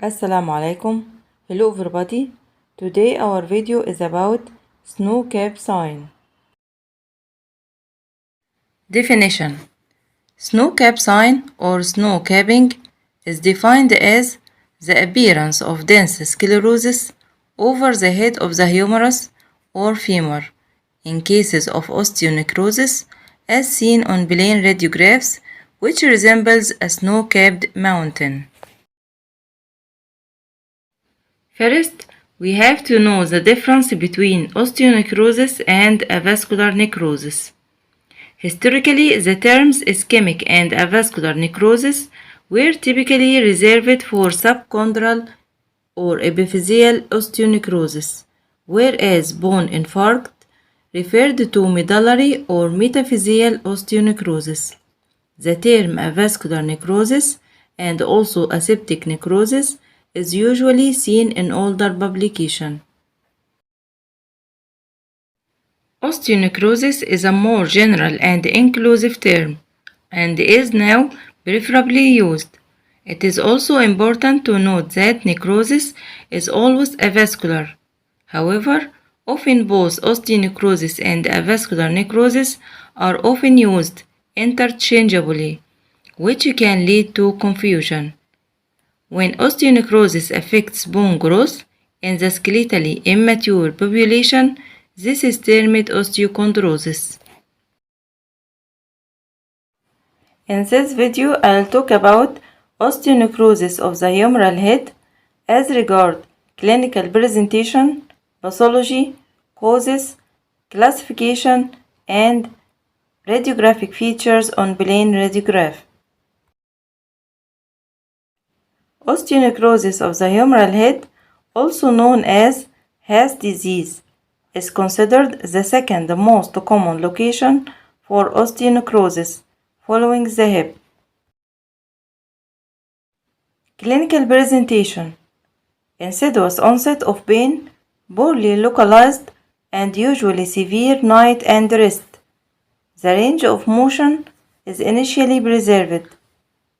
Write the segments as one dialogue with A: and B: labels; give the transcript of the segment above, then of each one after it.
A: Assalamu alaikum. Hello everybody. Today our video is about snow cap sign. Definition: snow cap sign or snow capping is defined as the appearance of dense sclerosis over the head of the humerus or femur in cases of osteonecrosis as seen on plain radiographs, which resembles a snow-capped mountain. First, we have to know the difference between osteonecrosis and avascular necrosis. Historically, the terms ischemic and avascular necrosis were typically reserved for subchondral or epiphyseal osteonecrosis, whereas bone infarct referred to medullary or metaphyseal osteonecrosis. The term avascular necrosis and also aseptic necrosis is usually seen in older publications. Osteonecrosis is a more general and inclusive term and is now preferably used. It is also important to note that necrosis is always avascular. However, often both osteonecrosis and avascular necrosis are often used interchangeably, which can lead to confusion. When osteonecrosis affects bone growth in the skeletally immature population, this is termed osteochondrosis. In this video, I'll talk about osteonecrosis of the humeral head as regard clinical presentation, pathology, causes, classification, and radiographic features on plain radiograph. Osteonecrosis of the humeral head, also known as Haas disease, is considered the second most common location for osteonecrosis, following the hip. Clinical presentation: insidious onset of pain, poorly localized, and usually severe night and rest. The range of motion is initially preserved.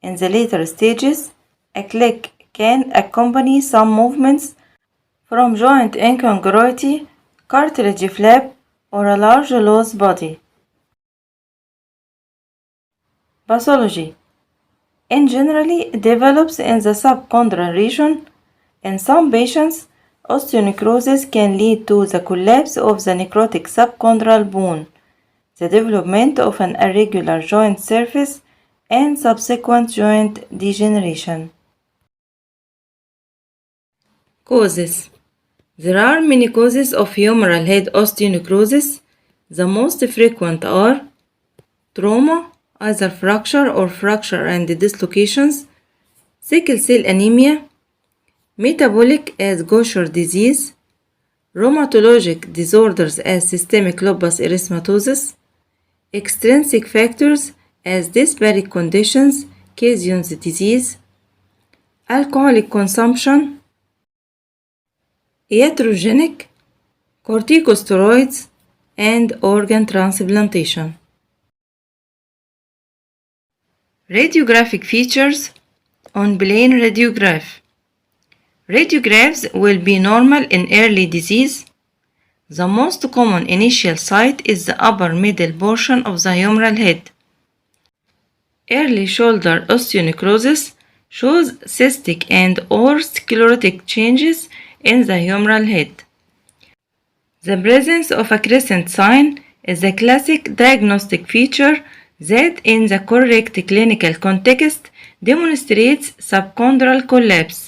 A: In the later stages, a click can accompany some movements from joint incongruity, cartilage flap, or a large loose body. Pathology: in generally develops in the subchondral region. In some patients, osteonecrosis can lead to the collapse of the necrotic subchondral bone, the development of an irregular joint surface, and subsequent joint degeneration. Causes: there are many causes of humeral head osteonecrosis. The most frequent are trauma, either fracture or fracture and dislocations, sickle cell anemia, metabolic as Gaucher disease, rheumatologic disorders as systemic lupus erythematosus, extrinsic factors as disparate conditions, Casion's disease, alcoholic consumption, iatrogenic, corticosteroids, and organ transplantation. Radiographic features on plain radiograph. Radiographs will be normal in early disease. The most common initial site is the upper middle portion of the humeral head. Early shoulder osteonecrosis shows cystic and/or sclerotic changes in the humeral head. The presence of a crescent sign is a classic diagnostic feature that, in the correct clinical context, demonstrates subchondral collapse.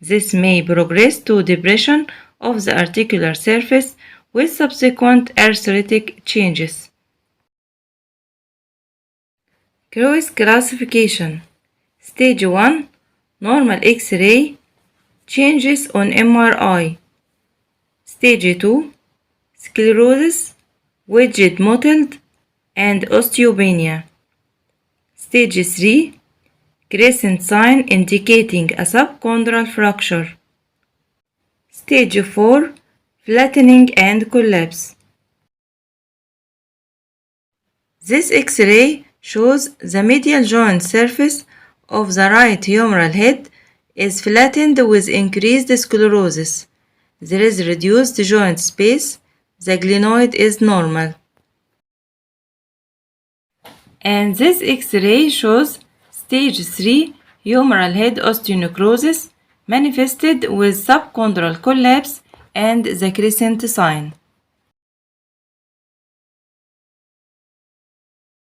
A: This may progress to depression of the articular surface with subsequent arthritic changes. Cross classification: Stage 1, normal X-ray, changes on MRI. Stage 2, sclerosis, wedged mottled, and osteopenia. Stage 3, crescent sign indicating a subchondral fracture. Stage 4, flattening and collapse. This X-ray shows the medial joint surface of the right humeral head is flattened with increased sclerosis. There is reduced joint space. The glenoid is normal. And this X-ray shows stage 3 humeral head osteonecrosis manifested with subchondral collapse and the crescent sign.